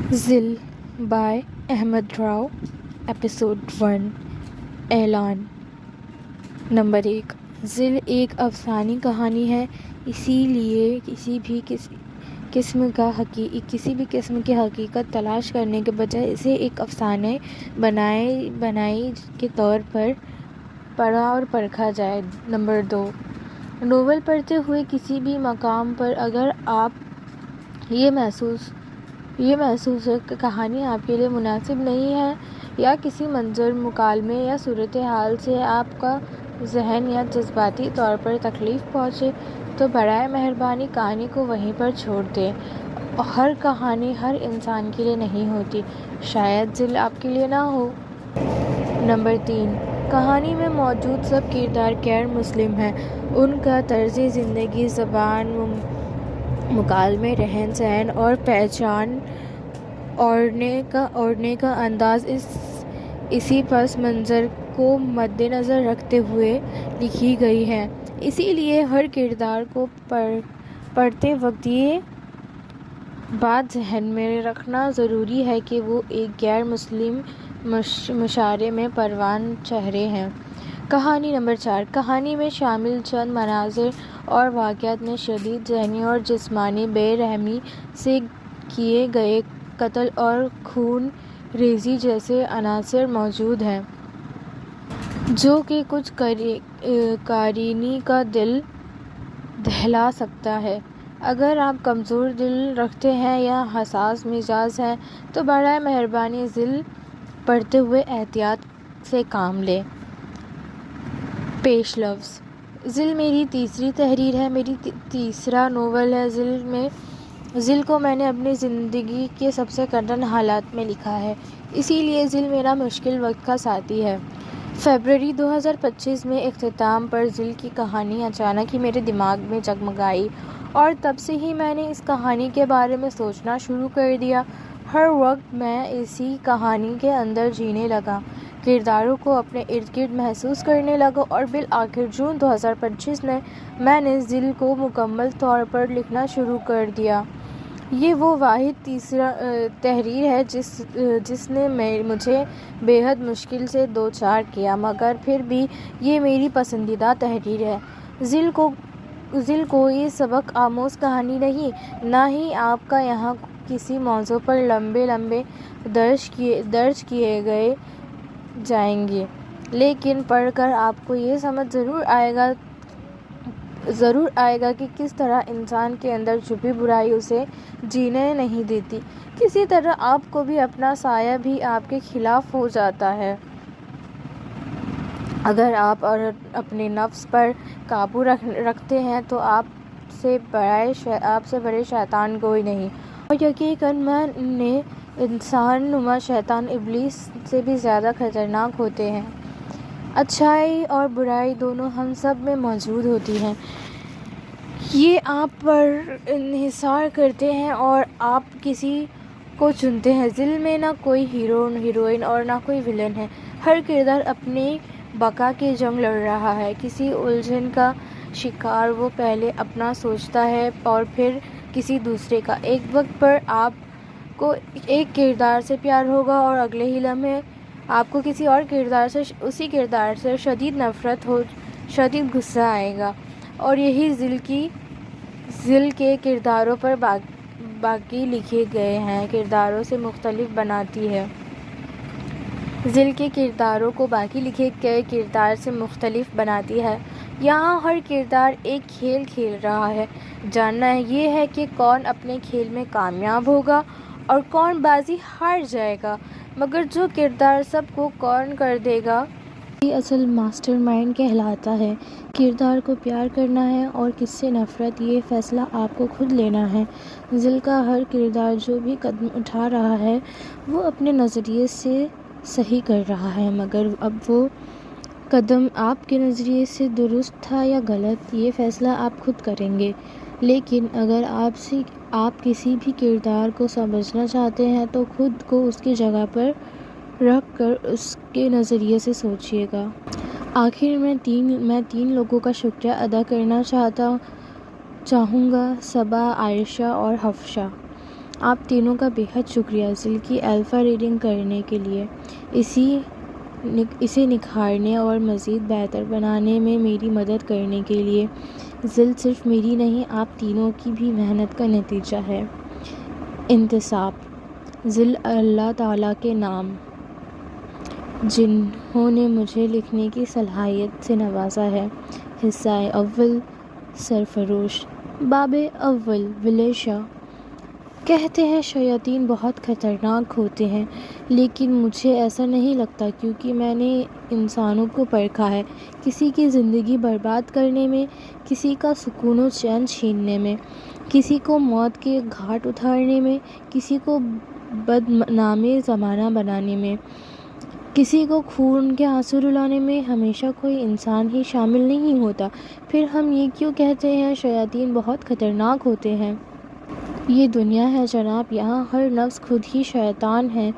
ذل bye Ahmad Rao. Episode 1. اعلان. Number 1. ذل ایک افسانوی کہانی ہے، اسی لیے کسی بھی قسم کی حقیقت تلاش کرنے کے بجائے اسے ایک افسانے بنائی کے طور پر پڑھا اور پرکھا جائے. نمبر 2. ناول پڑھتے ہوئے کسی بھی مقام پر اگر آپ یہ محسوس ہو کہ کہانی آپ کے لیے مناسب نہیں ہے، یا کسی منظر، مکالمے یا صورتحال سے آپ کا ذہن یا جذباتی طور پر تکلیف پہنچے، تو برائے مہربانی کہانی کو وہیں پر چھوڑ دیں. ہر کہانی ہر انسان کے لیے نہیں ہوتی، شاید ذل آپ کے لیے نہ ہو. نمبر 3. کہانی میں موجود سب کردار غیر مسلم ہیں. ان کا طرز زندگی، زبان، مکالمے، رہن سہن اور پہچان، اوڑھنے کا انداز اسی پس منظر کو مد نظر رکھتے ہوئے لکھی گئی ہے. اسی لیے ہر کردار کو پڑھتے وقت یہ بات ذہن میں رکھنا ضروری ہے کہ وہ ایک غیر مسلم معاشرے میں پروان چڑھے ہیں. کہانی. نمبر 4. کہانی میں شامل چند مناظر اور واقعات میں شدید ذہنی اور جسمانی بے رحمی سے کیے گئے قتل اور خون ریزی جیسے عناصر موجود ہیں، جو کہ کچھ قارئین کا دل دہلا سکتا ہے. اگر آپ کمزور دل رکھتے ہیں یا حساس مزاج ہیں تو برائے مہربانی ذل پڑھتے ہوئے احتیاط سے کام لیں. پیش لفظ. ذل میری تیسری تحریر ہے، میری تیسرا ناول ہے. ذل کو میں نے اپنی زندگی کے سب سے کٹھن حالات میں لکھا ہے، اسی لیے ذل میرا مشکل وقت کا ساتھی ہے. فروری 2025 میں اختتام پر ذل کی کہانی اچانک ہی میرے دماغ میں جگمگائی، اور تب سے ہی میں نے اس کہانی کے بارے میں سوچنا شروع کر دیا. ہر وقت میں اسی کہانی کے اندر جینے لگا، کرداروں کو اپنے ارد گرد محسوس کرنے لگا، اور بالآخر جون 2025 میں نے ذل کو مکمل طور پر لکھنا شروع کر دیا. یہ وہ واحد تحریر ہے جس نے مجھے بے حد مشکل سے دوچار کیا، مگر پھر بھی یہ میری پسندیدہ تحریر ہے. ذل کوئی سبق آموز کہانی نہیں، نہ ہی آپ کا یہاں کسی موضوع پر لمبے درج کیے جائیں گے، لیکن پڑھ کر آپ کو یہ سمجھ ضرور آئے گا کہ کس طرح انسان کے اندر چھپی برائی اسے جینے نہیں دیتی. کسی طرح آپ کو بھی اپنا سایہ بھی آپ کے خلاف ہو جاتا ہے. اگر آپ اپنے نفس پر قابو رکھتے ہیں تو آپ سے بڑے شیطان کوئی نہیں، اور یقیناً میں انسان نما شیطان ابلیس سے بھی زیادہ خطرناک ہوتے ہیں. اچھائی اور برائی دونوں ہم سب میں موجود ہوتی ہیں، یہ آپ پر انحصار کرتے ہیں اور آپ کسی کو چنتے ہیں. ذل میں نہ کوئی ہیرو، ہیروئن اور نہ کوئی ویلن ہے. ہر کردار اپنی بقا کی جنگ لڑ رہا ہے، کسی الجھن کا شکار. وہ پہلے اپنا سوچتا ہے اور پھر کسی دوسرے کا. ایک وقت پر آپ کو ایک کردار سے پیار ہوگا اور اگلے ہی لمحے آپ کو کسی اور اسی کردار سے شدید نفرت شدید غصہ آئے گا. اور یہی ذل کے کرداروں پر باقی لکھے گئے ہیں کرداروں سے مختلف بناتی ہے. ذل کے کرداروں کو باقی لکھے گئے کردار سے مختلف بناتی ہے. یہاں ہر کردار ایک کھیل کھیل رہا ہے. جاننا یہ ہے کہ کون اپنے کھیل میں کامیاب ہوگا اور کون بازی ہار جائے گا، مگر جو کردار سب کو کون کر دے گا وہی اصل ماسٹر مائنڈ کہلاتا ہے. کردار کو پیار کرنا ہے اور کس سے نفرت، یہ فیصلہ آپ کو خود لینا ہے. ذل کا ہر کردار جو بھی قدم اٹھا رہا ہے وہ اپنے نظریے سے صحیح کر رہا ہے، مگر اب وہ قدم آپ کے نظریے سے درست تھا یا غلط، یہ فیصلہ آپ خود کریں گے. لیکن اگر آپ کسی بھی کردار کو سمجھنا چاہتے ہیں تو خود کو اس کی جگہ پر رکھ کر اس کے نظریے سے سوچیے گا. آخر میں تین لوگوں کا شکریہ ادا کرنا چاہوں گا، صبا، عائشہ اور حفصہ. آپ تینوں کا بہت شکریہ ذل کی الفا ریڈنگ کرنے کے لیے، اسے نکھارنے اور مزید بہتر بنانے میں میری مدد کرنے کے لیے۔ ذل صرف میری نہیں، آپ تینوں کی بھی محنت کا نتیجہ ہے۔ انتصاب۔ ذل اللہ تعالیٰ کے نام، جنہوں نے مجھے لکھنے کی صلاحیت سے نوازا ہے۔ حصہ اول، سرفروش۔ باب اول، ولی شاہ۔ کہتے ہیں شیاطین بہت خطرناک ہوتے ہیں، لیکن مجھے ایسا نہیں لگتا، کیونکہ میں نے انسانوں کو پرکھا ہے، کسی کی زندگی برباد کرنے میں، کسی کا سکون و چین چھیننے میں، کسی کو موت کے گھاٹ اتارنے میں، کسی کو بدنام زمانہ بنانے میں، کسی کو خون کے آنسو رلانے میں۔ ہمیشہ کوئی انسان ہی شامل نہیں ہوتا۔ پھر ہم یہ کیوں کہتے ہیں شیاطین بہت خطرناک ہوتے ہیں؟ یہ دنیا ہے جناب، یہاں ہر نفس خود ہی شیطان ہے،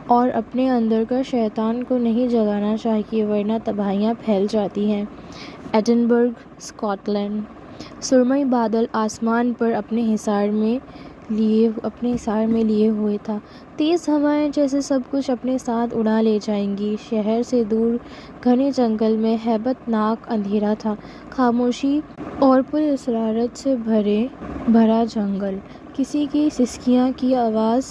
اور اپنے اندر کا شیطان کو نہیں جگانا چاہیے، ورنہ تباہیاں پھیل جاتی ہیں۔ Edinburgh, Scotland. سرمئی بادل آسمان پر اپنے حصار میں لیے ہوئے تھا۔ تیز ہوائیں جیسے سب کچھ اپنے ساتھ اڑا لے جائیں گی۔ شہر سے دور گھنے جنگل میں ہیبت ناک اندھیرا تھا، خاموشی اور پر اسرارت سے بھرا جنگل کسی کی سسکیاں کی آواز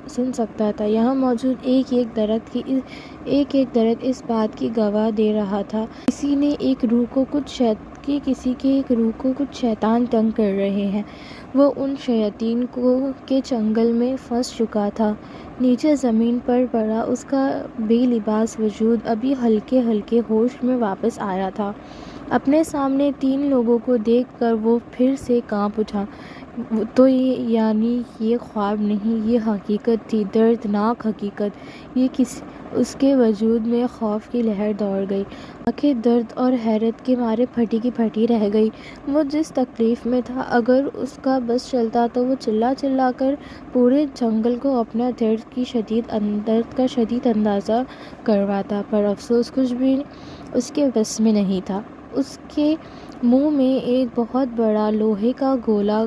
سن سکتا تھا۔ یہاں موجود ایک ایک درخت اس بات کی گواہ دے رہا تھا کسی کے ایک روح کو کچھ شیطان تنگ کر رہے ہیں۔ وہ ان شیاطین کے چنگل میں پھنس چکا تھا۔ نیچے زمین پر پڑا اس کا بے لباس وجود ابھی ہلکے ہلکے ہوش میں واپس آیا تھا۔ اپنے سامنے 3 لوگوں کو دیکھ کر وہ پھر سے کانپ اٹھا۔ تو یعنی یہ خواب نہیں، یہ حقیقت تھی، دردناک حقیقت۔ اس کے وجود میں خوف کی لہر دوڑ گئی، آنکھیں درد اور حیرت کے مارے پھٹی کی پھٹی رہ گئی۔ وہ جس تکلیف میں تھا، اگر اس کا بس چلتا تو وہ چلا چلا کر پورے جنگل کو اپنا درد کا شدید اندازہ کرواتا، پر افسوس کچھ بھی اس کے بس میں نہیں تھا۔ اس کے منہ میں ایک بہت بڑا لوہے کا گولا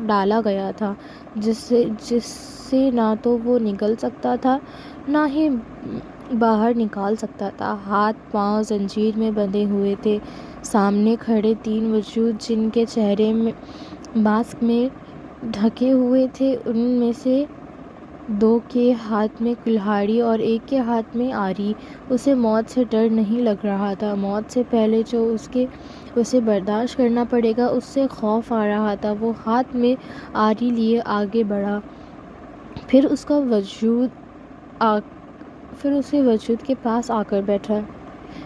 ڈالا گیا تھا، جس سے نہ تو وہ نگل سکتا تھا، نہ ہی باہر نکال سکتا تھا۔ ہاتھ پاؤں زنجیر میں بندھے ہوئے تھے۔ سامنے کھڑے 3 وجود، جن کے چہرے ماسک میں ڈھکے ہوئے تھے، ان میں سے 2 کے ہاتھ میں کلہاڑی اور ایک کے ہاتھ میں آری۔ اسے موت سے ڈر نہیں لگ رہا تھا، موت سے پہلے جو اسے برداشت کرنا پڑے گا اس سے خوف آ رہا تھا۔ وہ ہاتھ میں آری لیے آگے بڑھا، پھر اسے وجود کے پاس آ کر بیٹھا۔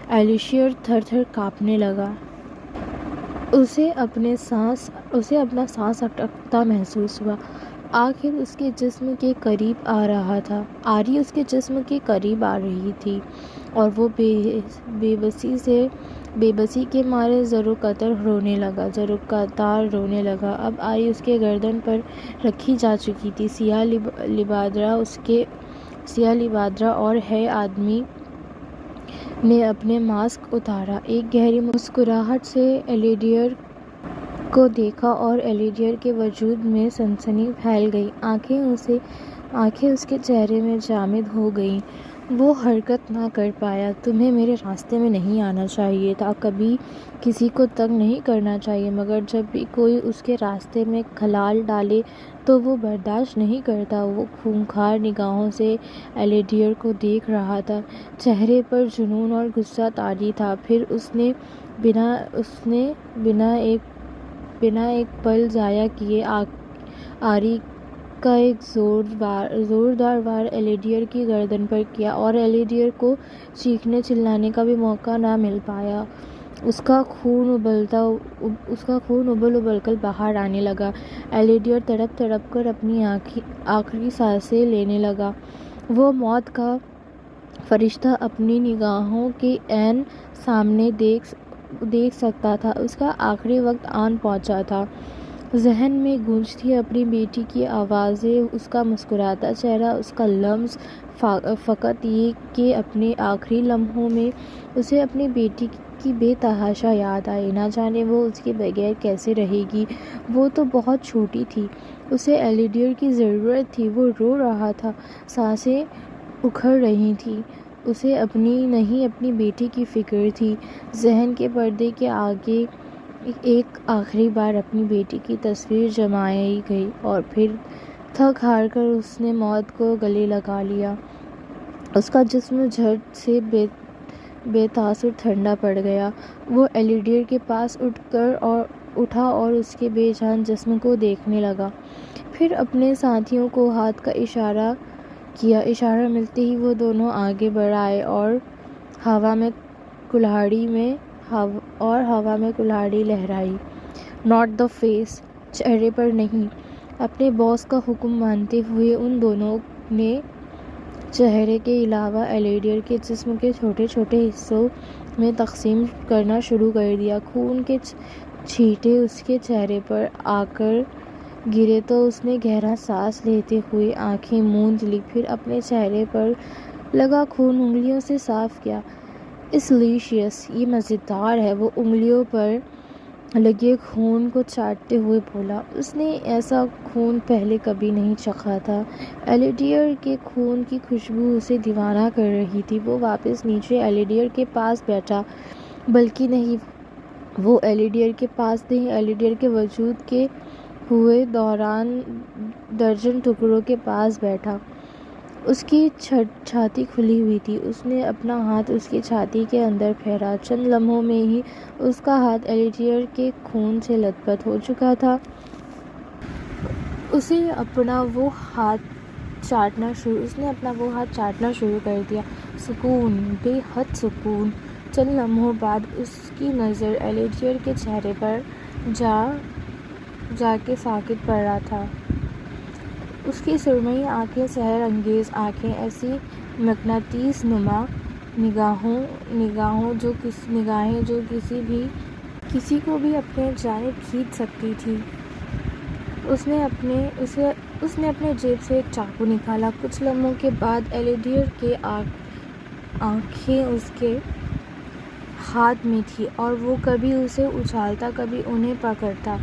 ایلیشیر تھر تھر کانپنے لگا۔ اسے اپنا سانس اٹکتا محسوس ہوا۔ آخر اس کے جسم کے قریب آ رہا تھا، آری اس کے جسم کے قریب آ رہی تھی، اور وہ بے بسی کے مارے زروقتار رونے لگا۔ اب آری اس کے گردن پر رکھی جا چکی تھی۔ سیاہ لبادرا اور ہے آدمی نے اپنے ماسک اتارا، ایک گہری مسکراہٹ سے ایلیڈیر کو دیکھا، اور ایلیڈیر کے وجود میں سنسنی پھیل گئی۔ آنکھیں اس کے چہرے میں جامد ہو گئیں۔ وہ حرکت نہ کر پایا۔ تمہیں میرے راستے میں نہیں آنا چاہیے تھا، کبھی کسی کو تنگ نہیں کرنا چاہیے، مگر جب بھی کوئی اس کے راستے میں خلل ڈالے تو وہ برداشت نہیں کرتا۔ وہ خونخوار نگاہوں سے ایلیڈیر کو دیکھ رہا تھا، چہرے پر جنون اور غصہ طاری تھا۔ پھر اس نے بنا ایک پل ضائع کیے آری کا ایک زوردار وار ایلیڈیر کی گردن پر کیا، اور ایلیڈیر کو چیخنے چلانے کا بھی موقع نہ مل پایا۔ اس کا خون ابل کر باہر آنے لگا۔ ایلیڈیر تڑپ تڑپ کر اپنی آخری سانسیں لینے لگا۔ وہ موت کا فرشتہ اپنی نگاہوں کے عین سامنے دیکھ سکتا تھا۔ اس کا آخری وقت آن پہنچا تھا۔ ذہن میں گونجتی اپنی بیٹی کی آوازیں، اس کا مسکراتا چہرہ، اس کا لمس، فقط یہ کہ اپنے آخری لمحوں میں اسے اپنی بیٹی کی بے تحاشا یاد آئی۔ نہ جانے وہ اس کے بغیر کیسے رہے گی، وہ تو بہت چھوٹی تھی، اسے ایلیڈیر کی ضرورت تھی، وہ رو رہا تھا، سانسیں اکھڑ رہی تھیں، اسے اپنی نہیں اپنی بیٹی کی فکر تھی۔ ذہن کے پردے کے آگے ایک آخری بار اپنی بیٹی کی تصویر جمائی گئی اور پھر تھک ہار کر اس نے موت کو گلے لگا لیا۔ اس کا جسم جھٹ سے بے تاثر ٹھنڈا پڑ گیا۔ وہ ایلیڈیر کے پاس اٹھا اور اس کے بے جان جسم کو دیکھنے لگا، پھر اپنے ساتھیوں کو ہاتھ کا اشارہ کیا۔ اشارہ ملتے ہی وہ دونوں آگے بڑھ آئے اور ہوا میں کلہاڑی لہرائی۔ ناٹ دی فیس، چہرے پر نہیں۔ اپنے باس کا حکم مانتے ہوئے ان دونوں نے چہرے کے علاوہ ایلیڈیر کے جسم کے چھوٹے چھوٹے حصوں میں تقسیم کرنا شروع کر دیا۔ خون کے چھینٹے اس کے چہرے پر آ کر گرے تو اس نے گہرا سانس لیتے ہوئے آنکھیں موند لیں، پھر اپنے چہرے پر لگا خون انگلیوں سے صاف کیا۔ "اٹس ڈیلیشیس، یہ مزیدار ہے"، وہ انگلیوں پر لگے خون کو چاٹتے ہوئے بولا۔ اس نے ایسا خون پہلے کبھی نہیں چکھا تھا۔ ایلیڈیر کے خون کی خوشبو اسے دیوانہ کر رہی تھی۔ وہ واپس نیچے ایلیڈیر کے پاس بیٹھا، بلکہ نہیں، وہ ایلیڈیر کے پاس نہیں، ایلیڈیر کے وجود کے ہوئے دوران درجن ٹکڑوں کے پاس بیٹھا۔ اس کی چھاتی کھلی ہوئی تھی۔ اس نے اپنا ہاتھ اس کی چھاتی کے اندر پھیرا۔ چند لمحوں میں ہی اس کا ہاتھ ایلیڈیر کے خون سے لت پت ہو چکا تھا۔ اس نے اپنا وہ ہاتھ چاٹنا شروع کر دیا۔ سکون، بے حد سکون۔ چند لمحوں بعد اس کی نظر ایلیڈیر کے چہرے پر جا کے ساکت پڑ رہا تھا۔ اس کی سرمئی آنکھیں، سحر انگیز آنکھیں، ایسی مقناطیس نما نگاہیں جو کسی کو بھی اپنے جانب کھینچ سکتی تھی۔ اس نے اپنے جیب سے ایک چاقو نکالا۔ کچھ لمحوں کے بعد ایلیڈیر کی آنکھیں اس کے ہاتھ میں تھیں اور وہ کبھی اسے اچھالتا، کبھی انہیں پکڑتا،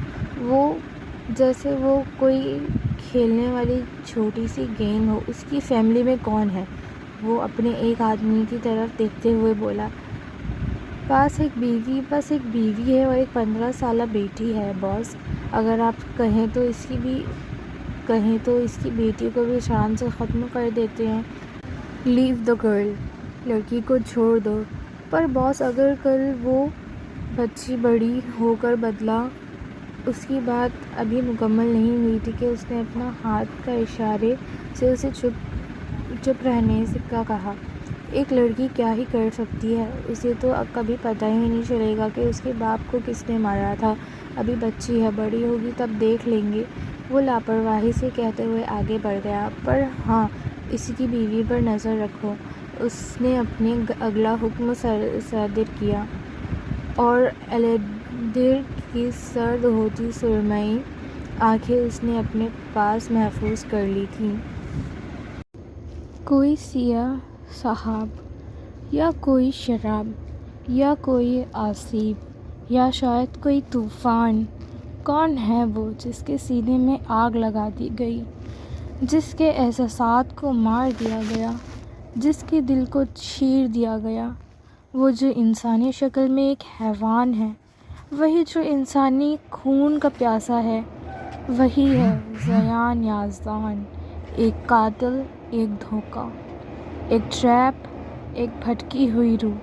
جیسے وہ کوئی کھیلنے والی چھوٹی سی گیند ہو۔ "اس کی فیملی میں کون ہے؟" وہ اپنے ایک آدمی کی طرف دیکھتے ہوئے بولا۔ بس ایک بیوی ہے اور ایک 15 سالہ بیٹی ہے باس۔ اگر آپ کہیں تو اس کی بیٹی کو بھی شان سے ختم کر دیتے ہیں۔ لیو دی گرل، لڑکی کو چھوڑ دو۔ پر باس، اگر کل وہ بچی بڑی ہو کر بدلا۔ اس کی بات ابھی مکمل نہیں ہوئی تھی کہ اس نے اپنا ہاتھ کا اشارے سے اسے چپ رہنے کا کہا۔ ایک لڑکی کیا ہی کر سکتی ہے؟ اسے تو کبھی پتہ ہی نہیں چلے گا کہ اس کے باپ کو کس نے مارا تھا۔ ابھی بچی ہے، بڑی ہوگی تب دیکھ لیں گے، وہ لاپرواہی سے کہتے ہوئے آگے بڑھ گیا۔ پر ہاں، اس کی بیوی پر نظر رکھو۔ اس نے اپنے اگلا حکم صادر کیا اور ایلیڈیر کی سرد ہوتی سرمئی آنکھیں اس نے اپنے پاس محفوظ کر لی تھیں۔ کوئی سیاہ سحاب، یا کوئی شراب، یا کوئی آسیب، یا شاید کوئی طوفان۔ کون ہے وہ جس کے سینے میں آگ لگا دی گئی، جس کے احساسات کو مار دیا گیا، جس کے دل کو چیر دیا گیا؟ وہ جو انسانی شکل میں ایک حیوان ہے، وہی جو انسانی خون کا پیاسا ہے، وہی ہے زیان یزدان، ایک قاتل، ایک دھوکہ، ایک ٹریپ، ایک بھٹکی ہوئی روح،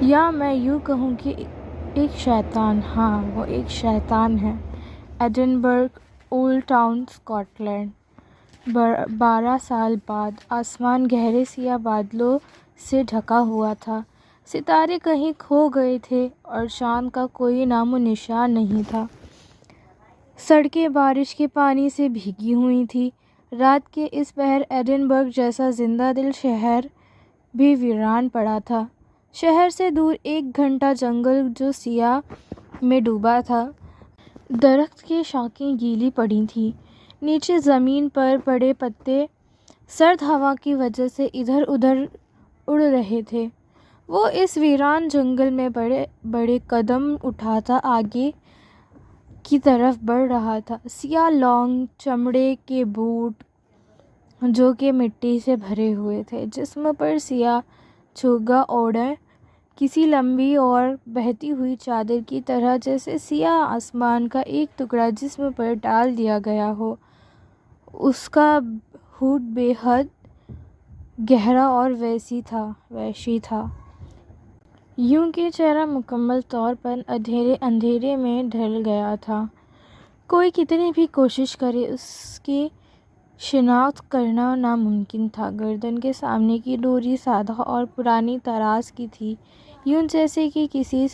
یا میں یوں کہوں کہ ایک شیطان۔ ہاں، وہ ایک شیطان ہے۔ Edinburgh, Old Town, Scotland. 12 سال بعد آسمان گہرے سیاہ بادلوں سے ڈھکا ہوا تھا، ستارے کہیں کھو گئے تھے اور چاند کا کوئی نام و نشان نہیں تھا۔ سڑکیں بارش کے پانی سے بھیگی ہوئی تھیں۔ رات کے اس پہر ایڈنبرگ جیسا زندہ دل شہر بھی ویران پڑا تھا۔ شہر سے دور ایک گھنٹا جنگل جو سیاہ میں ڈوبا تھا، درخت کی شاخیں گیلی پڑی تھیں، نیچے زمین پر پڑے پتے سرد ہوا کی وجہ سے ادھر ادھر اڑ رہے تھے۔ وہ اس ویران جنگل میں بڑے بڑے قدم اٹھاتا آگے کی طرف بڑھ رہا تھا۔ سیاہ لانگ چمڑے کے بوٹ جو کہ مٹی سے بھرے ہوئے تھے، جسم پر سیاہ چوگا اوڑھے، کسی لمبی اور بہتی ہوئی چادر کی طرح، جیسے سیاہ آسمان کا ایک ٹکڑا جسم پر ڈال دیا گیا ہو۔ اس کا ہوڈ بے حد گہرا اور وحشی تھا، یوں کہ چہرہ مکمل طور پر اندھیرے میں ڈھل گیا تھا۔ کوئی کتنی بھی کوشش کرے اس کی شناخت کرنا ناممکن تھا۔ گردن کے سامنے کی ڈوری سادہ اور پرانی طراز کی تھی، یوں جیسے کہ کسی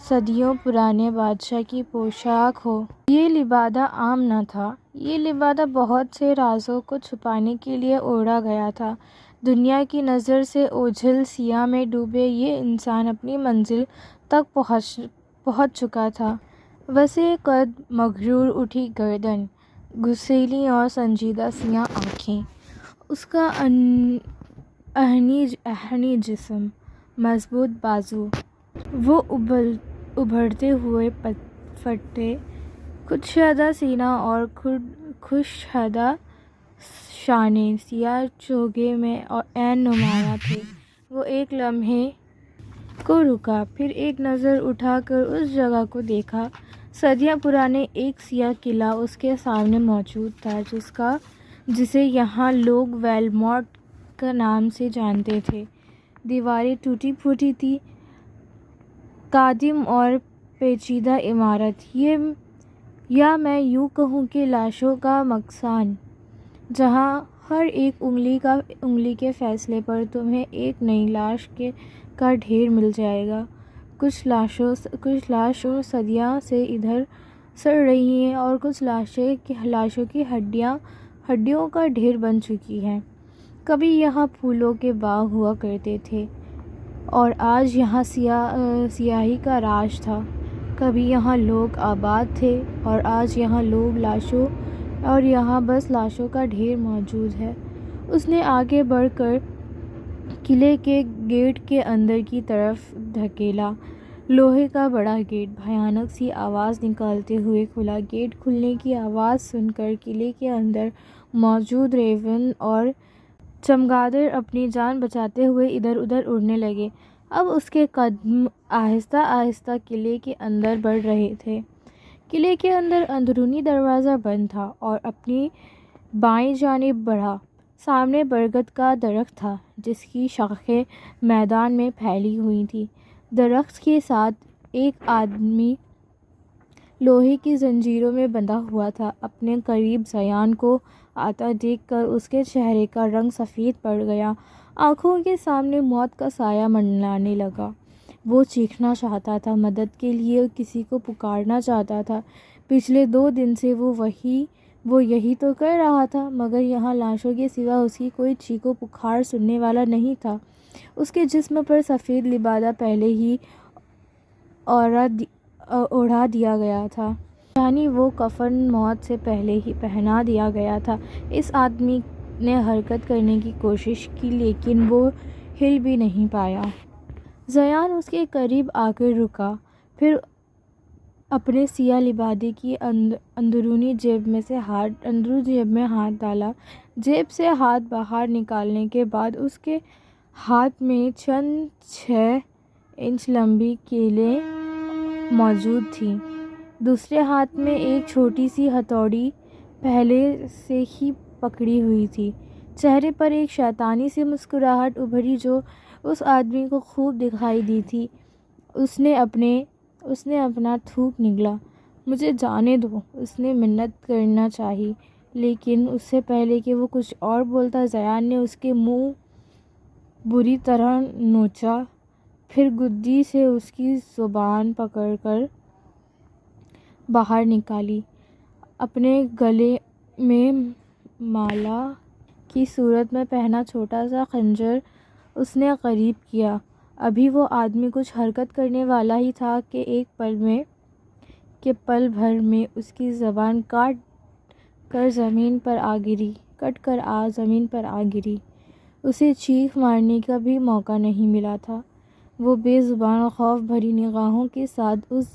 صدیوں پرانے بادشاہ کی پوشاک ہو۔ یہ لبادہ عام نہ تھا، یہ لبادہ بہت سے رازوں کو چھپانے کے لیے اوڑھا گیا تھا۔ دنیا کی نظر سے اوجھل سیاہ میں ڈوبے یہ انسان اپنی منزل تک پہنچ چکا تھا۔ وسیع قد، مغرور اٹھی گردن، گھسیلی اور سنجیدہ سیاہ آنکھیں، اس کا اہنی جسم، مضبوط بازو، وہ ابھرتے ہوئے پٹے، کشادہ سینہ اور کشادہ شانے سیاہ چوگے میں عین نمایاں تھے۔ وہ ایک لمحے کو رکا، پھر ایک نظر اٹھا کر اس جگہ کو دیکھا۔ صدیاں پرانے ایک سیاہ قلعہ اس کے سامنے موجود تھا، جسے یہاں لوگ ویلموٹ کے نام سے جانتے تھے۔ دیواریں ٹوٹی پھوٹی تھیں، قدیم اور پیچیدہ عمارت، یا میں یوں کہوں کہ لاشوں کا مکان، جہاں ہر ایک انگلی کے فاصلے پر تمہیں ایک نئی لاش کا ڈھیر مل جائے گا۔ کچھ لاشوں صدیوں سے ادھر سڑ رہی ہیں اور کچھ لاشوں کی ہڈیوں کا ڈھیر بن چکی ہیں۔ کبھی یہاں پھولوں کے باغ ہوا کرتے تھے اور آج یہاں سیاہی کا راج تھا۔ کبھی یہاں لوگ آباد تھے اور آج یہاں بس لاشوں کا ڈھیر موجود ہے۔ اس نے آگے بڑھ کر قلعے کے گیٹ کے اندر کی طرف دھکیلا۔ لوہے کا بڑا گیٹ بھیانک سی آواز نکالتے ہوئے کھلا۔ گیٹ کھلنے کی آواز سن کر قلعے کے اندر موجود ریون اور چمگادڑ اپنی جان بچاتے ہوئے ادھر ادھر اڑنے لگے۔ اب اس کے قدم آہستہ آہستہ قلعے کے اندر بڑھ رہے تھے۔ قلعے کے اندر اندرونی دروازہ بند تھا اور اپنی بائیں جانب بڑھا۔ سامنے برگد کا درخت تھا، جس کی شاخیں میدان میں پھیلی ہوئی تھیں۔ درخت کے ساتھ ایک آدمی لوہے کی زنجیروں میں بندھا ہوا تھا۔ اپنے قریب زیان کو آتا دیکھ کر اس کے چہرے کا رنگ سفید پڑ گیا، آنکھوں کے سامنے موت کا سایہ منڈلانے لگا۔ وہ چیخنا چاہتا تھا، مدد کے لیے کسی کو پکارنا چاہتا تھا۔ پچھلے 2 دن سے وہ یہی تو کر رہا تھا، مگر یہاں لاشوں کے سوا اس کی کوئی چیخ و پکار سننے والا نہیں تھا۔ اس کے جسم پر سفید لبادہ پہلے ہی اوڑھا دیا گیا تھا، یعنی وہ کفن موت سے پہلے ہی پہنا دیا گیا تھا۔ اس آدمی نے حرکت کرنے کی کوشش کی، لیکن وہ ہل بھی نہیں پایا۔ زیان اس کے قریب آ کر رکا، پھر اپنے سیاہ لبادے کی اندرونی جیب میں ہاتھ ڈالا۔ جیب سے ہاتھ باہر نکالنے کے بعد اس کے ہاتھ میں چند 6 انچ لمبی کیلیں موجود تھیں۔ دوسرے ہاتھ میں ایک چھوٹی سی ہتھوڑی پہلے سے ہی پکڑی ہوئی تھی۔ چہرے پر ایک شیطانی سی مسکراہٹ ابھری جو اس آدمی کو خوب دکھائی دی تھی۔ اس نے اپنا تھوک نگلا۔ مجھے جانے دو، اس نے منت کرنا چاہی، لیکن اس سے پہلے کہ وہ کچھ اور بولتا، زیان نے اس کے منہ بری طرح نوچا، پھر گدی سے اس کی زبان پکڑ کر باہر نکالی۔ اپنے گلے میں مالا کی صورت میں پہنا چھوٹا سا خنجر اس نے قریب کیا۔ ابھی وہ آدمی کچھ حرکت کرنے والا ہی تھا کہ ایک پل میں کہ پل بھر میں اس کی زبان کٹ کر زمین پر آ گری۔ اسے چیخ مارنے کا بھی موقع نہیں ملا تھا۔ وہ بے زبان اور خوف بھری نگاہوں کے ساتھ اس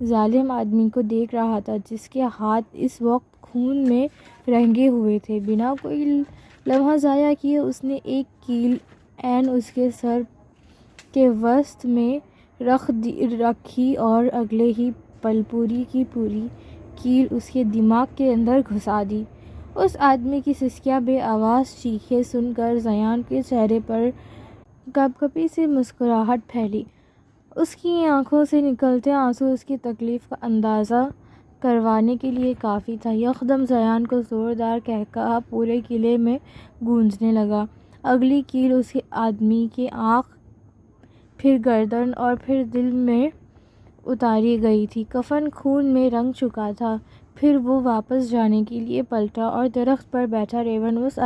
ظالم آدمی کو دیکھ رہا تھا جس کے ہاتھ اس وقت خون میں رنگے ہوئے تھے۔ بنا کوئی لمحہ ضائع کیے اس نے ایک کیل عین اس کے سر کے وسط میں رکھی اور اگلے ہی پل پوری کی پوری کیل اس کے دماغ کے اندر گھسا دی۔ اس آدمی کی سسکیاں بے آواز چیخیں سن کر زیان کے چہرے پر کپ کپی سی مسکراہٹ پھیلی۔ اس کی آنکھوں سے نکلتے آنسو اس کی تکلیف کا اندازہ کروانے کے لیے کافی تھا۔ یکدم زیان کو زوردار قہقہا پورے قلعے میں گونجنے لگا۔ اگلی کیل اس آدمی کی آنکھ، پھر گردن اور پھر دل میں اتاری گئی تھی۔ کفن خون میں رنگ چکا تھا۔ پھر وہ واپس جانے کے لیے پلٹا اور درخت پر بیٹھا ریون اس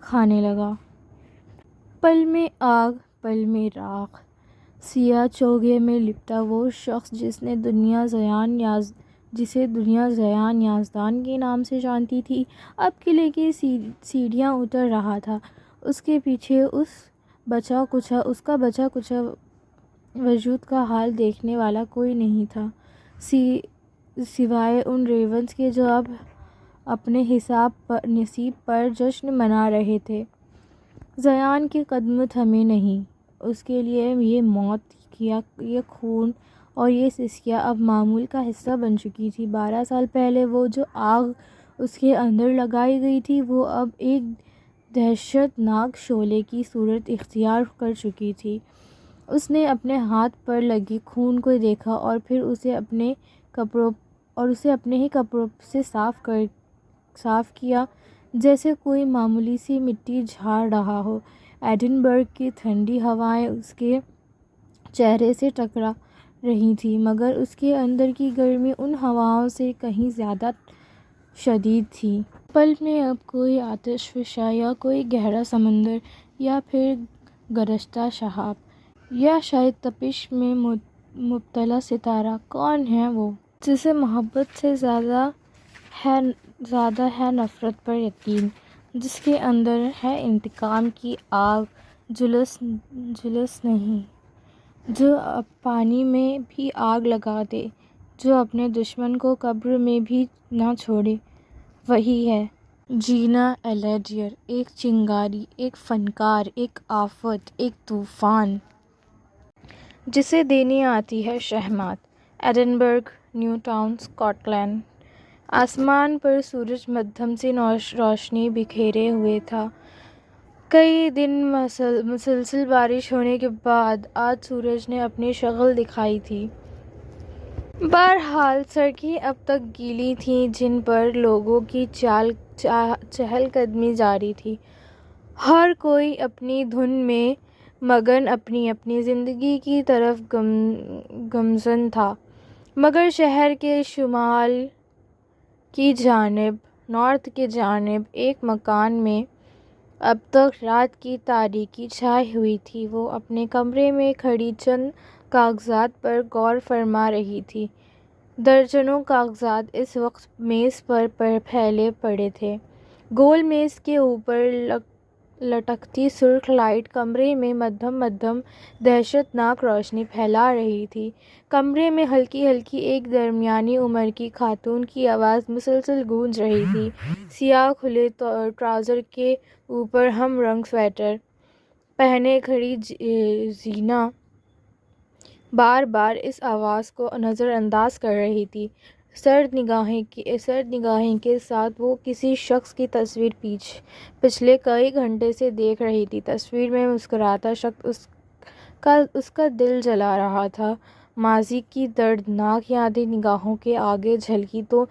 کھانے لگا۔ پل میں آگ، پل میں راکھ۔ سیاہ چوگے میں لپٹا وہ شخص جسے دنیا زیان یزدان کے نام سے جانتی تھی، اب قلعے کی سیڑھیاں اتر رہا تھا۔ اس کے پیچھے اس کا بچا کچا وجود کا حال دیکھنے والا کوئی نہیں تھا سوائے ان ریونز کے جو اب اپنے نصیب پر جشن منا رہے تھے۔ زیان کے قدم تھمے نہیں۔ اس کے لیے یہ موت، یہ خون اور یہ سسکیاں اب معمول کا حصہ بن چکی تھی۔ 12 سال پہلے وہ جو آگ اس کے اندر لگائی گئی تھی وہ اب ایک دہشت ناک شعلے کی صورت اختیار کر چکی تھی۔ اس نے اپنے ہاتھ پر لگے خون کو دیکھا اور پھر اسے اپنے ہی کپڑوں سے صاف کیا جیسے کوئی معمولی سی مٹی جھاڑ رہا ہو۔ ایڈنبرگ کی ٹھنڈی ہوائیں اس کے چہرے سے ٹکرا رہی تھیں، مگر اس کے اندر کی گرمی ان ہواؤں سے کہیں زیادہ شدید تھی۔ پل میں اب کوئی آتش فشاں یا کوئی گہرا سمندر یا پھر گرجتا شہاب یا شاید تپش میں مبتلا ستارہ۔ کون ہے وہ جسے محبت سے زیادہ ہے نفرت پر یقین، جس کے اندر ہے انتقام کی آگ جلوس نہیں، جو پانی میں بھی آگ لگا دے، جو اپنے دشمن کو قبر میں بھی نہ چھوڑے؟ وہی ہے جینا ایلیڈیر، ایک چنگاری، ایک فنکار، ایک آفت، ایک طوفان جسے دینے آتی ہے شہمات۔ Edinburgh, New Town, Scotland. آسمان پر سورج مدھم سی روشنی بکھیرے ہوئے تھا۔ کئی دن مسلسل بارش ہونے کے بعد آج سورج نے اپنی شکل دکھائی تھی۔ بہرحال سڑکیں اب تک گیلی تھیں جن پر لوگوں کی چہل قدمی جاری تھی۔ ہر کوئی اپنی دھن میں مگن، اپنی اپنی زندگی کی طرف گامزن تھا، مگر شہر کے شمال کی جانب، نارتھ کی جانب، ایک مکان میں اب تک رات کی تاریکی چھائی ہوئی تھی۔ وہ اپنے کمرے میں کھڑی چند کاغذات پر غور فرما رہی تھی۔ درجنوں کاغذات اس وقت میز پر پھیلے پڑے تھے۔ گول میز کے اوپر لٹکتی سرخ لائٹ کمرے میں مدھم دہشت ناک روشنی پھیلا رہی تھی۔ کمرے میں ہلکی ہلکی ایک درمیانی عمر کی خاتون کی آواز مسلسل گونج رہی تھی، سیاہ کھلے ٹراؤزر کے اوپر ہم رنگ سویٹر پہنے کھڑی زینا بار بار اس آواز کو نظر انداز کر رہی تھی۔ سرد نگاہیں کے ساتھ وہ کسی شخص کی تصویر پچھلے کئی گھنٹے سے دیکھ رہی تھی۔ تصویر میں مسکراتا شخص اس کا دل جلا رہا تھا۔ ماضی کی دردناک یادیں نگاہوں کے آگے جھلکی تو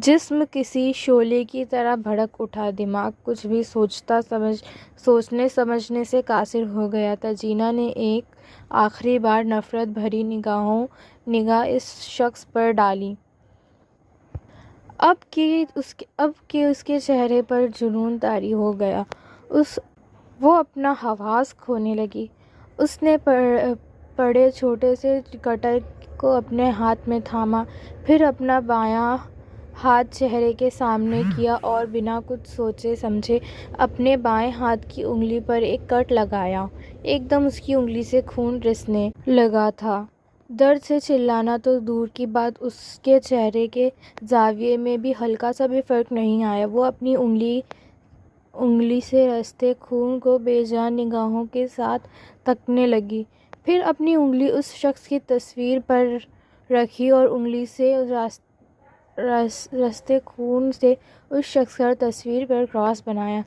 جسم کسی شعلے کی طرح بھڑک اٹھا۔ دماغ کچھ بھی سوچنے سمجھنے سے قاصر ہو گیا تھا۔ جینا نے ایک آخری بار نفرت بھری نگاہ اس شخص پر ڈالی۔ اب کہ اس کے چہرے پر جنون طاری ہو گیا، وہ اپنا حواس کھونے لگی۔ اس نے پڑے چھوٹے سے کٹر کو اپنے ہاتھ میں تھاما، پھر اپنا بایاں ہاتھ چہرے کے سامنے کیا اور بنا کچھ سوچے سمجھے اپنے بائیں ہاتھ کی انگلی پر ایک کٹ لگایا۔ ایک دم اس کی انگلی سے خون رسنے لگا تھا۔ درد سے چلانا تو دور کی بات، اس کے چہرے کے زاویے میں بھی ہلکا سا بھی فرق نہیں آیا۔ وہ اپنی انگلی سے رستے خون کو بے جان نگاہوں کے ساتھ تکنے لگی، پھر اپنی انگلی اس شخص کی تصویر پر رکھی اور انگلی سے رستے خون سے اس شخص کا تصویر پر کراس بنایا۔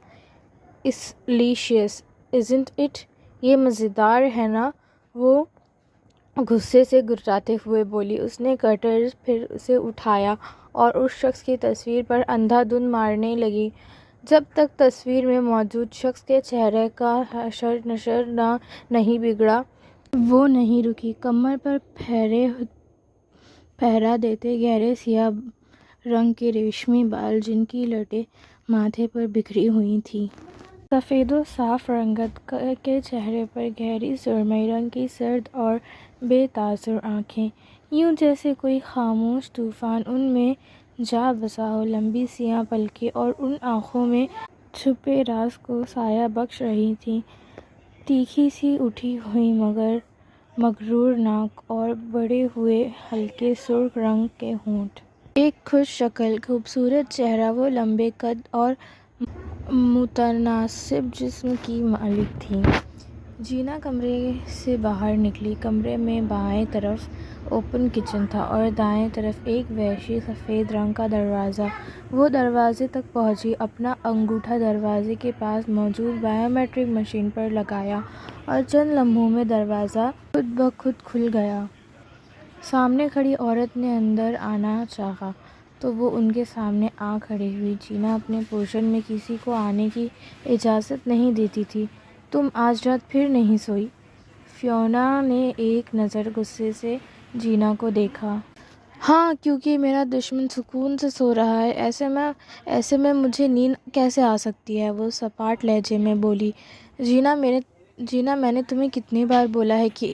"It's delicious, isn't it؟ یہ مزیدار ہے نا؟" وہ غصے سے گرجاتے ہوئے بولی۔ اس نے کٹر پھر سے اٹھایا اور اس شخص کی تصویر پر اندھا دھند مارنے لگی، جب تک تصویر میں موجود شخص کے چہرے کا حشر نشر نہیں بگڑا۔ وہ نہیں رکی۔ کمر پر پہرا دیتے گہرے سیاہ رنگ کے ریشمی بال، جن کی لٹیں ماتھے پر بکھری ہوئی تھیں۔ سفید و صاف رنگت کے چہرے پر گہری سرمئی رنگ کی سرد اور بے تاثر آنکھیں، یوں جیسے کوئی خاموش طوفان ان میں جا بسا ہو۔ لمبی سیاہ پلکیں اور ان آنکھوں میں چھپے راز کو سایہ بخش رہی تھیں۔ تیکھی سی اٹھی ہوئی مگر مغرور ناک اور بڑے ہوئے ہلکے سرخ رنگ کے ہونٹ۔ ایک خوش شکل خوبصورت چہرہ۔ وہ لمبے قد اور متناسب جسم کی مالک تھی۔ جینا کمرے سے باہر نکلی۔ کمرے میں بائیں طرف اوپن کچن تھا اور دائیں طرف ایک وحشی سفید رنگ کا دروازہ۔ وہ دروازے تک پہنچی، اپنا انگوٹھا دروازے کے پاس موجود بائیو میٹرک مشین پر لگایا اور چند لمحوں میں دروازہ خود بخود کھل گیا۔ سامنے کھڑی عورت نے اندر آنا چاہا تو وہ ان کے سامنے آ کھڑی ہوئی۔ جینا اپنے پورشن میں کسی کو آنے کی اجازت نہیں دیتی تھی۔ "تم آج رات پھر نہیں سوئی؟" فیونا نے ایک نظر غصے سے جینا کو دیکھا۔ "ہاں، کیونکہ میرا دشمن سکون سے سو رہا ہے، ایسے میں مجھے نیند کیسے آ سکتی ہے؟" وہ سپاٹ لہجے میں بولی۔ جینا میں نے تمہیں کتنی بار بولا ہے کہ…"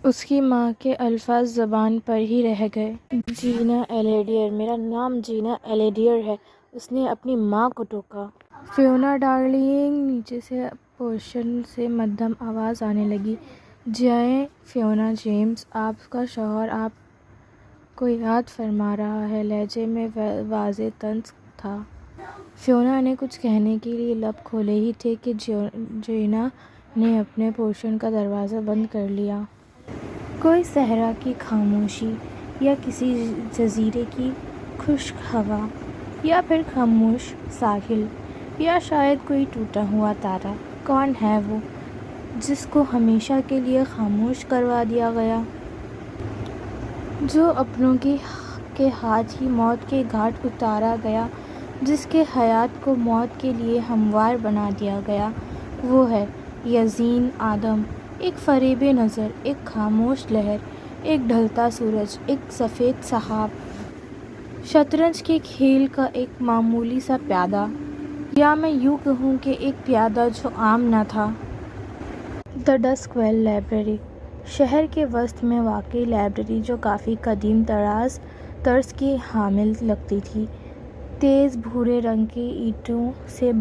اس کی ماں کے الفاظ زبان پر ہی رہ گئے۔ "جینا ایلیڈیر، میرا نام جینا ایلیڈیر ہے۔" اس نے اپنی ماں کو ٹوکا۔ "فیونا ڈارلنگ!" نیچے سے پورشن سے مدھم آواز آنے لگی۔ "جائیں فیونا، جیمز آپ کا شوہر آپ کو یاد فرما رہا ہے۔" لہجے میں واضح طنز تھا۔ فیونا نے کچھ کہنے کے لیے لب کھولے ہی تھے کہ جینا نے اپنے پورشن کا دروازہ بند کر لیا۔ کوئی صحرا کی خاموشی، یا کسی جزیرے کی خشک ہوا، یا پھر خاموش ساحل، یا شاید کوئی ٹوٹا ہوا تارا۔ کون ہے وہ جس کو ہمیشہ کے لیے خاموش کروا دیا گیا؟ جو اپنوں کے ہاتھ ہی موت کے گھاٹ اتارا گیا، جس کے حیات کو موت کے لیے ہموار بنا دیا گیا؟ وہ ہے یزین آدم، ایک فریب نظر، ایک خاموش لہر، ایک ڈھلتا سورج، ایک سفید سحاب، شطرنج کے کھیل کا ایک معمولی سا پیادہ، یا میں یوں کہوں کہ ایک پیادہ جو عام نہ تھا۔ دی ڈسک ویل لائبریری، شہر کے وسط میں واقع لائبریری جو کافی قدیم طرز کی حامل لگتی تھی۔ تیز بھورے رنگ کی اینٹوں سے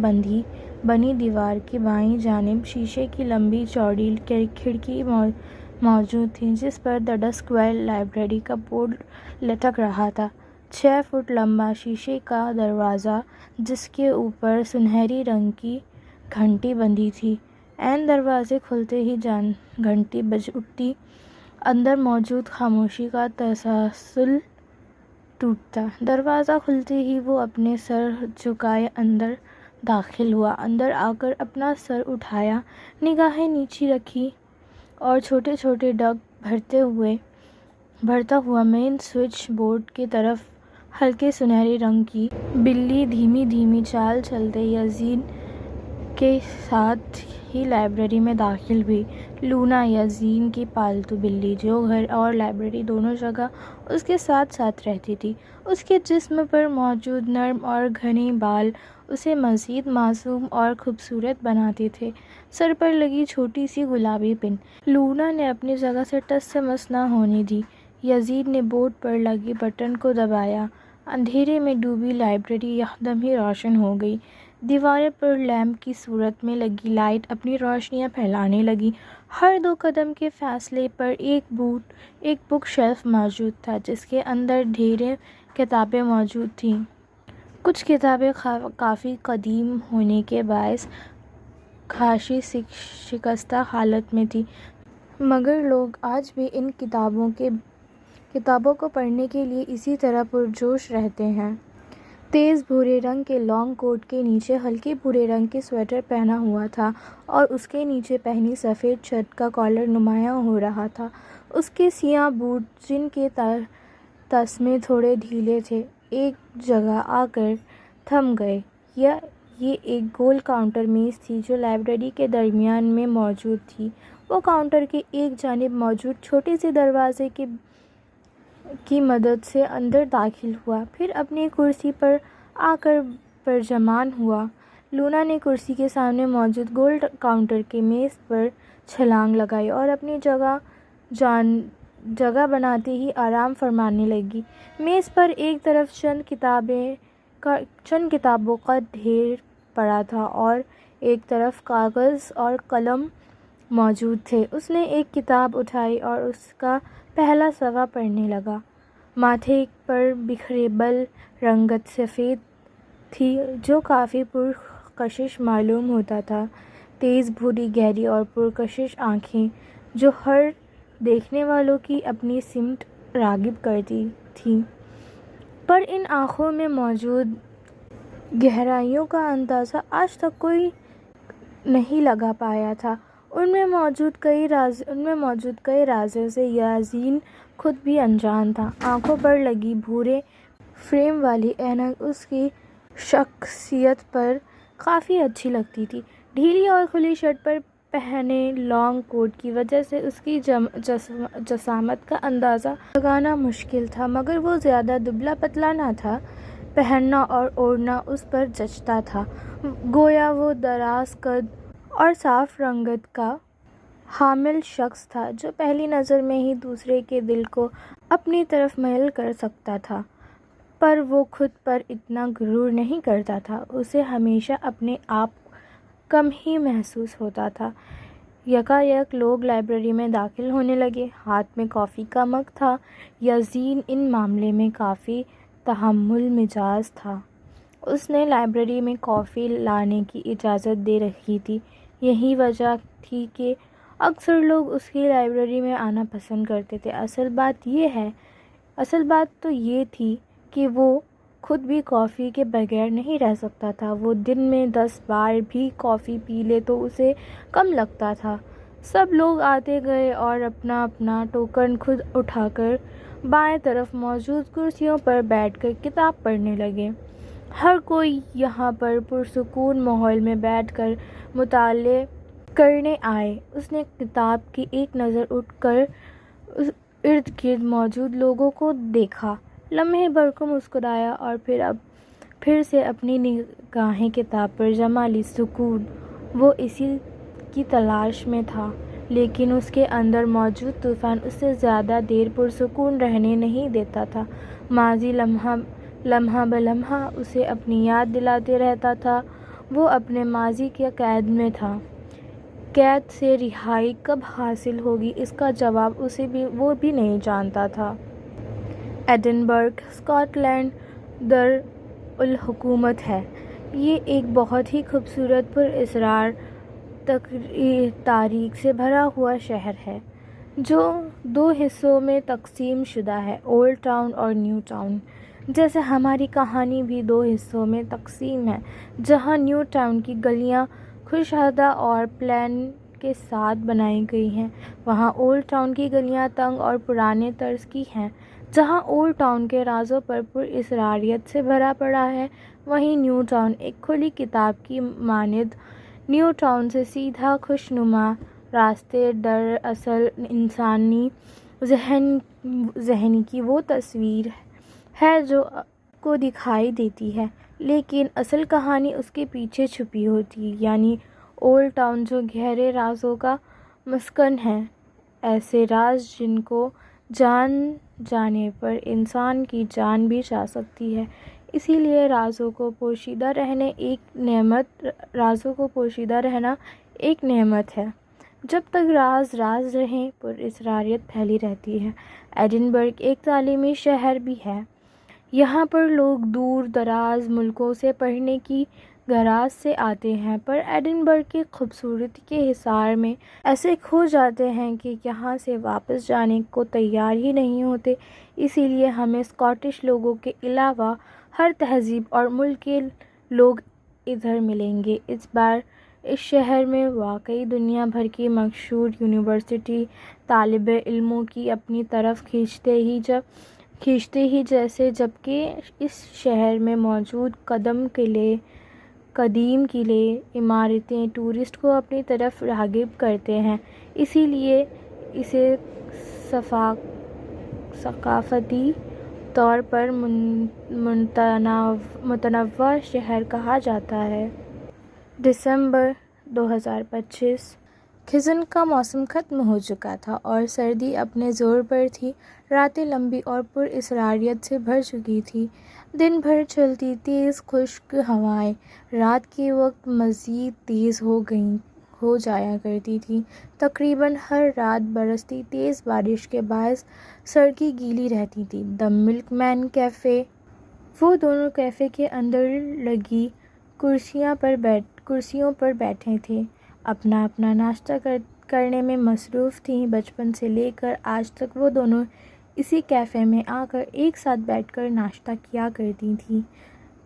بنی دیوار کی بائیں جانب شیشے کی لمبی چوڑی کھڑکی موجود تھی، جس پر دی ڈسک ویل لائبریری کا بورڈ لٹک رہا تھا۔ 6 فٹ لمبا شیشے کا دروازہ، جس کے اوپر سنہری رنگ کی گھنٹی بندھی تھی۔ عین دروازے کھلتے ہی گھنٹی بج اٹھتی، اندر موجود خاموشی کا تسلسل ٹوٹتا۔ دروازہ کھلتے ہی وہ اپنے سر جھکائے اندر داخل ہوا۔ اندر آ کر اپنا سر اٹھایا، نگاہیں نیچے رکھی اور چھوٹے چھوٹے ڈگ بھرتا ہوا مین سوئچ بورڈ کی طرف ہلکے سنہری رنگ کی بلی دھیمی دھیمی چال چلتے یزین کے ساتھ ہی لائبریری میں داخل ہوئی۔ لونا، یزین کی پالتو بلی، جو گھر اور لائبریری دونوں جگہ اس کے ساتھ ساتھ رہتی تھی۔ اس کے جسم پر موجود نرم اور گھنے بال اسے مزید معصوم اور خوبصورت بناتے تھے۔ سر پر لگی چھوٹی سی گلابی پن لونا نے اپنی جگہ سے ٹس سے مس نہ ہونے دی۔ یزید نے بورڈ پر لگے بٹن کو دبایا۔ اندھیرے میں ڈوبی لائبریری یکدم ہی روشن ہو گئی۔ دیواروں پر لیمپ کی صورت میں لگی لائٹ اپنی روشنیاں پھیلانے لگی۔ ہر 2 قدم کے فاصلے پر ایک بک شیلف موجود تھا جس کے اندر ڈھیریں کتابیں موجود تھیں۔ کچھ کتابیں کافی قدیم ہونے کے باعث خاصی شکستہ حالت میں تھیں، مگر لوگ آج بھی ان کتابوں کو پڑھنے کے لیے اسی طرح پرجوش رہتے ہیں۔ تیز بھورے رنگ کے لانگ کوٹ کے نیچے ہلکے بھورے رنگ کے سویٹر پہنا ہوا تھا اور اس کے نیچے پہنی سفید شرٹ کا کالر نمایاں ہو رہا تھا۔ اس کے سیاہ بوٹ، جن کے تسمے تھوڑے ڈھیلے تھے، ایک جگہ آ کر تھم گئے۔ یہ ایک گول کاؤنٹر میز تھی جو لائبریری کے درمیان میں موجود تھی۔ وہ کاؤنٹر کے ایک جانب موجود چھوٹے سے دروازے کی مدد سے اندر داخل ہوا، پھر اپنی کرسی پر آ کر پرجمان ہوا۔ لونا نے کرسی کے سامنے موجود گول کاؤنٹر کے میز پر چھلانگ لگائی اور اپنی جگہ بناتے ہی آرام فرمانے لگی۔ میز پر ایک طرف چند کتابوں کا ڈھیر پڑا تھا اور ایک طرف کاغذ اور قلم موجود تھے۔ اس نے ایک کتاب اٹھائی اور اس کا پہلا صفحہ پڑھنے لگا۔ ماتھے پر بکھریبل رنگت سفید تھی جو کافی پرکشش معلوم ہوتا تھا۔ تیز بھوری گہری اور پرکشش آنکھیں جو ہر دیکھنے والوں کی اپنی سمت راغب کرتی تھیں، پر ان آنکھوں میں موجود گہرائیوں کا اندازہ آج تک کوئی نہیں لگا پایا تھا۔ ان میں موجود کئی رازوں سے یزید خود بھی انجان تھا۔ آنکھوں پر لگی بھورے فریم والی اینک اس کی شخصیت پر کافی اچھی لگتی تھی۔ ڈھیلی اور کھلی شرٹ پر پہنے لانگ کوٹ کی وجہ سے اس کی جسامت کا اندازہ لگانا مشکل تھا، مگر وہ زیادہ دبلا پتلا نہ تھا۔ پہننا اور اوڑھنا اس پر جچتا تھا، گویا وہ دراز قد اور صاف رنگت کا حامل شخص تھا جو پہلی نظر میں ہی دوسرے کے دل کو اپنی طرف مائل کر سکتا تھا۔ پر وہ خود پر اتنا غرور نہیں کرتا تھا، اسے ہمیشہ اپنے آپ کم ہی محسوس ہوتا تھا۔ یکایک لوگ لائبریری میں داخل ہونے لگے۔ ہاتھ میں کافی کا مگ تھا۔ یزید ان معاملے میں کافی تحمل مزاج تھا۔ اس نے لائبریری میں کافی لانے کی اجازت دے رکھی تھی۔ یہی وجہ تھی کہ اکثر لوگ اس کی لائبریری میں آنا پسند کرتے تھے۔ اصل بات تو یہ تھی کہ وہ خود بھی کافی کے بغیر نہیں رہ سکتا تھا۔ وہ دن میں 10 بار بھی کافی پی لے تو اسے کم لگتا تھا۔ سب لوگ آتے گئے اور اپنا اپنا ٹوکن خود اٹھا کر بائیں طرف موجود کرسیوں پر بیٹھ کر کتاب پڑھنے لگے۔ ہر کوئی یہاں پر پرسکون ماحول میں بیٹھ کر مطالعہ کرنے آئے۔ اس نے کتاب کی ایک نظر اٹھ کر ارد گرد موجود لوگوں کو دیکھا، لمحے بھر کو مسکرایا اور پھر سے اپنی نگاہیں کتاب پر جما لی۔ سکون! وہ اسی کی تلاش میں تھا، لیکن اس کے اندر موجود طوفان اسے زیادہ دیر پرسکون رہنے نہیں دیتا تھا۔ ماضی لمحہ بلمحہ اسے اپنی یاد دلاتے رہتا تھا۔ وہ اپنے ماضی کی قید میں تھا۔ قید سے رہائی کب حاصل ہوگی اس کا جواب وہ بھی نہیں جانتا تھا۔ ایڈنبرگ، اسکاٹ لینڈ دارالحکومت ہے۔ یہ ایک بہت ہی خوبصورت پراسرار تاریخ سے بھرا ہوا شہر ہے جو 2 حصوں میں تقسیم شدہ ہے، اولڈ ٹاؤن اور نیو ٹاؤن۔ جیسے ہماری کہانی بھی 2 حصوں میں تقسیم ہے۔ جہاں نیو ٹاؤن کی گلیاں کشادہ اور پلان کے ساتھ بنائی گئی ہیں، وہاں اولڈ ٹاؤن کی گلیاں تنگ اور پرانے طرز کی ہیں۔ جہاں اولڈ ٹاؤن کے رازوں پر پراسراریت سے بھرا پڑا ہے، وہیں نیو ٹاؤن ایک کھلی کتاب کی مانند۔ نیو ٹاؤن سے سیدھا خوشنما راستے دراصل انسانی ذہن کی وہ تصویر ہے جو آپ کو دکھائی دیتی ہے، لیکن اصل کہانی اس کے پیچھے چھپی ہوتی ہے، یعنی اولڈ ٹاؤن جو گہرے رازوں کا مسکن ہے، ایسے راز جن کو جانے پر انسان کی جان بھی جا سکتی ہے۔ اسی لیے رازوں کو پوشیدہ رہنا ایک نعمت ہے۔ جب تک راز راز رہیں، پر اسراریت پھیلی رہتی ہے۔ ایڈنبرگ ایک تعلیمی شہر بھی ہے۔ یہاں پر لوگ دور دراز ملکوں سے پڑھنے کی غرض سے آتے ہیں، پر ایڈنبرگ کی خوبصورتی کے حصار میں ایسے کھو جاتے ہیں کہ یہاں سے واپس جانے کو تیار ہی نہیں ہوتے۔ اسی لیے ہمیں اسکاٹش لوگوں کے علاوہ ہر تہذیب اور ملک کے لوگ ادھر ملیں گے۔ اس بار اس شہر میں واقعی دنیا بھر کی مشہور یونیورسٹی طالب علموں کی اپنی طرف کھینچتے ہی جیسے، جبکہ اس شہر میں موجود قدیم قلعے، عمارتیں ٹورسٹ کو اپنی طرف راغب کرتے ہیں۔ اسی لیے اسے ثقافتی طور پر متنوع شہر کہا جاتا ہے۔ دسمبر 2025۔ خزاں کا موسم ختم ہو چکا تھا اور سردی اپنے زور پر تھی۔ راتیں لمبی اور پر اسراریت سے بھر چکی تھیں۔ دن بھر چلتی تیز خشک ہوائیں رات کے وقت مزید تیز ہو جایا کرتی تھیں۔ تقریباً ہر رات برستی تیز بارش کے باعث سڑکیں گیلی رہتی تھیں۔ دی ملک مین کیفے۔ وہ دونوں کیفے کے اندر لگی کرسیوں پر بیٹھے تھے، اپنا ناشتہ کرنے میں مصروف تھیں۔ بچپن سے لے کر آج تک وہ دونوں اسی کیفے میں آ کر ایک ساتھ بیٹھ کر ناشتہ کیا کرتی تھیں۔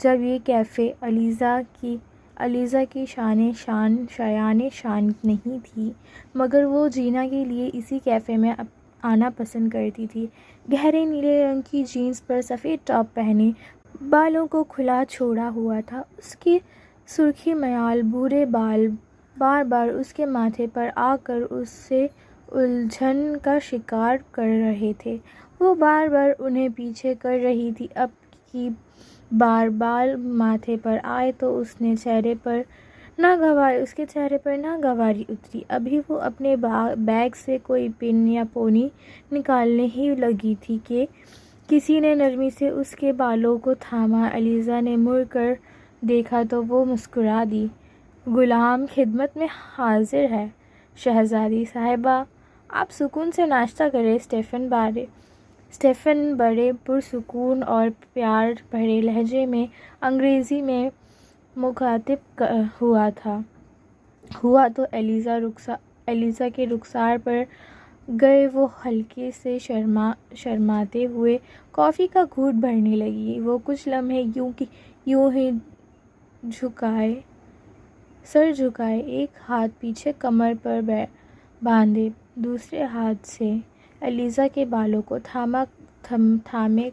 جب یہ کیفے ایلیزا کی شایان شان نہیں تھی، مگر وہ جینا کے لیے اسی کیفے میں آنا پسند کرتی تھی۔ گہرے نیلے رنگ کی جینس پر سفید ٹاپ پہنے، بالوں کو کھلا چھوڑا ہوا تھا۔ اس کے سرخی میال بھورے بال بار بار اس کے ماتھے پر آ کر اسے الجھن کا شکار کر رہے تھے۔ وہ بار بار انہیں پیچھے کر رہی تھی۔ اب کی بار بال ماتھے پر آئے تو اس کے چہرے پر ناگواری اتری۔ ابھی وہ اپنے بیگ سے کوئی پن یا پونی نکالنے ہی لگی تھی کہ کسی نے نرمی سے اس کے بالوں کو تھاما۔ ایلیزا نے مڑ کر دیکھا تو وہ مسکرا دی۔ غلام خدمت میں حاضر ہے شہزادی صاحبہ، آپ سکون سے ناشتہ کریں۔ اسٹیفن بڑے پرسکون اور پیار بھرے لہجے میں انگریزی میں مخاطب ہوا تو ایلیزا کے رخسار پر گئے وہ ہلکے سے شرماتے ہوئے کافی کا گھونٹ بھرنے لگی۔ وہ کچھ لمحے یوں ہی سر جھکائے، ایک ہاتھ پیچھے کمر پر باندھے دوسرے ہاتھ سے ایلیزا کے بالوں کو تھامے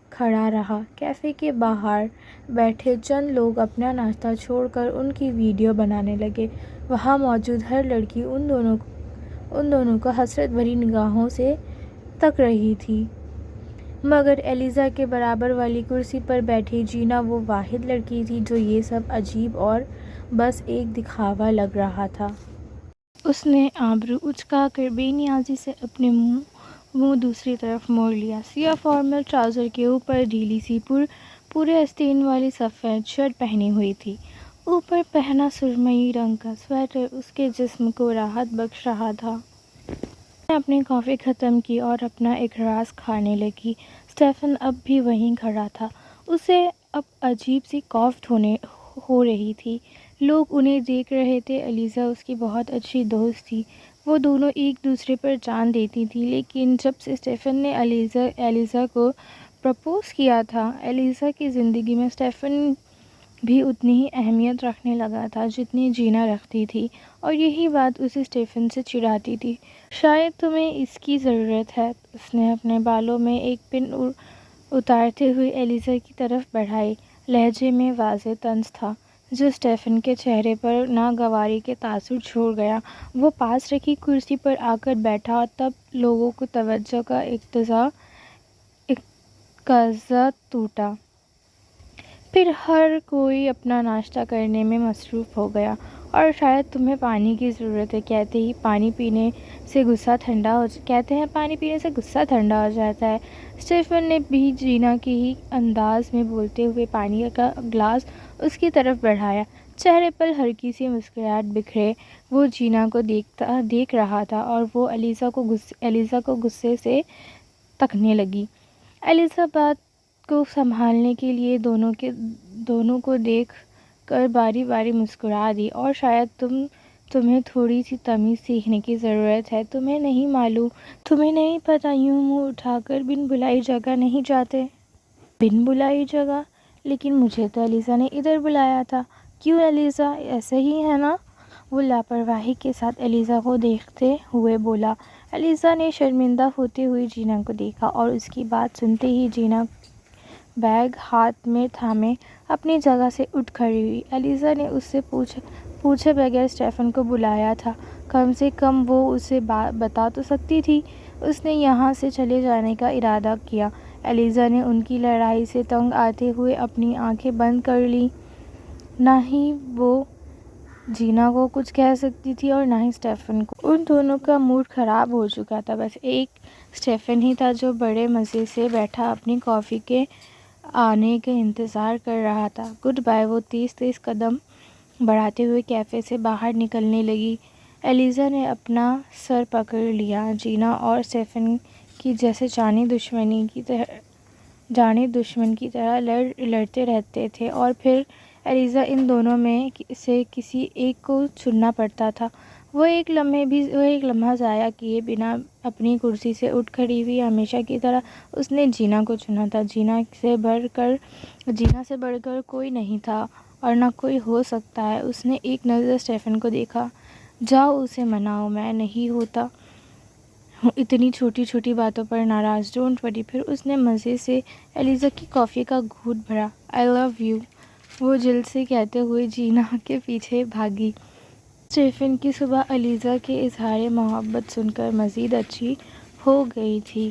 کھڑا رہا۔ کیفے کے باہر بیٹھے چند لوگ اپنا ناشتہ چھوڑ کر ان کی ویڈیو بنانے لگے۔ وہاں موجود ہر لڑکی ان دونوں کو حسرت بھری نگاہوں سے تک رہی تھی، مگر ایلیزا کے برابر والی کرسی پر بیٹھی جینا وہ واحد لڑکی تھی جو یہ سب عجیب اور بس ایک دکھاوا لگ رہا تھا۔ اس نے آبرو اچکا کر بے نیازی سے اپنے منہ دوسری طرف موڑ لیا۔ سیاہ فارمل ٹراؤزر کے اوپر ڈھیلی سی پورے آستین والی سفید شرٹ پہنی ہوئی تھی۔ اوپر پہنا سرمئی رنگ کا سویٹر اس کے جسم کو راحت بخش رہا تھا۔ اس نے اپنی کافی ختم کی اور اپنا ایک راز کھانے لگی۔ اسٹیفن اب بھی وہیں کھڑا تھا۔ اسے اب عجیب سی کافٹ ہو رہی تھی۔ لوگ انہیں دیکھ رہے تھے۔ ایلیزا اس کی بہت اچھی دوست تھی۔ وہ دونوں ایک دوسرے پر جان دیتی تھیں، لیکن جب سے اسٹیفن نے ایلیزا کو پرپوز کیا تھا، ایلیزا کی زندگی میں اسٹیفن بھی اتنی ہی اہمیت رکھنے لگا تھا جتنی جینا رکھتی تھی، اور یہی بات اسے اسٹیفن سے چڑھاتی تھی۔ شاید تمہیں اس کی ضرورت ہے۔ اس نے اپنے بالوں میں ایک پن اتارتے ہوئے ایلیزا کی طرف بڑھائی۔ لہجے میں واضح طنز تھا جو اسٹیفن کے چہرے پر ناگواری کے تاثر چھوڑ گیا۔ وہ پاس رکھی کرسی پر آ کر بیٹھا، تب لوگوں کی توجہ کا اقتضا ٹوٹا۔ پھر ہر کوئی اپنا ناشتہ کرنے میں مصروف ہو گیا۔ اور شاید تمہیں پانی کی ضرورت ہے۔ کہتے ہیں پانی پینے سے غصہ ٹھنڈا ہو جاتا ہے۔ اسٹیفن نے بھی جینا کے ہی انداز میں بولتے ہوئے پانی کا گلاس اس کی طرف بڑھایا۔ چہرے پر ہلکی سی مسکراہٹ بکھرے وہ جینا کو دیکھ رہا تھا اور وہ ایلیزا کو غصے سے تکنے لگی۔ ایلیزا بات کو سنبھالنے کے لیے دونوں کو دیکھ کر باری باری مسکرا دی۔ اور شاید تمہیں تھوڑی سی تمیز سیکھنے کی ضرورت ہے۔ تمہیں نہیں معلوم، تمہیں نہیں پتہ یوں منہ اٹھا کر بن بلائی جگہ نہیں جاتے۔ بن بلائی جگہ؟ لیکن مجھے تو ایلیزا نے ادھر بلایا تھا۔ کیوں ایلیزا، ایسے ہی ہے نا؟ وہ لاپرواہی کے ساتھ ایلیزا کو دیکھتے ہوئے بولا۔ ایلیزا نے شرمندہ ہوتے ہوئے جینا کو دیکھا اور اس کی بات سنتے ہی جینا بیگ ہاتھ میں تھامے اپنی جگہ سے اٹھ کھڑی ہوئی۔ ایلیزا نے اس سے پوچھے بغیر اسٹیفن کو بلایا تھا، کم سے کم وہ اسے بتا تو سکتی تھی۔ اس نے یہاں سے چلے جانے کا ارادہ کیا۔ ایلیزا نے ان کی لڑائی سے تنگ آتے ہوئے اپنی آنکھیں بند کر لیں۔ نہ ہی وہ جینا کو کچھ کہہ سکتی تھی اور نہ ہی اسٹیفن کو۔ ان دونوں کا موڈ خراب ہو چکا تھا۔ بس ایک اسٹیفن ہی تھا جو بڑے مزے سے بیٹھا اپنی کافی کے آنے کا انتظار کر رہا تھا۔ گڈ بائے، وہ تیز قدم بڑھاتے ہوئے کیفے سے باہر نکلنے لگی۔ ایلیزا نے اپنا سر پکڑ لیا۔ جینا اور اسٹیفن کی جیسے جانے دشمن کی طرح لڑتے رہتے تھے اور پھر ایلیزا ان دونوں میں سے کسی ایک کو چننا پڑتا تھا۔ وہ ایک لمحہ ضائع کیے بنا اپنی کرسی سے اٹھ کھڑی ہوئی۔ ہمیشہ کی طرح اس نے جینا کو چنا تھا۔ جینا سے بڑھ کر کوئی نہیں تھا اور نہ کوئی ہو سکتا ہے۔ اس نے ایک نظر اسٹیفن کو دیکھا۔ جاؤ اسے مناؤ، میں نہیں ہوتا ہوں اتنی چھوٹی چھوٹی باتوں پر ناراض۔ Don't worry. پھر اس نے مزے سے ایلیزا کی کافی کا گھونٹ بھرا۔ آئی لو یو، وہ جلد سے کہتے ہوئے جینا کے پیچھے بھاگی۔ اسٹیفن کی صبح ایلیزا کے اظہار محبت سن کر مزید اچھی ہو گئی تھی۔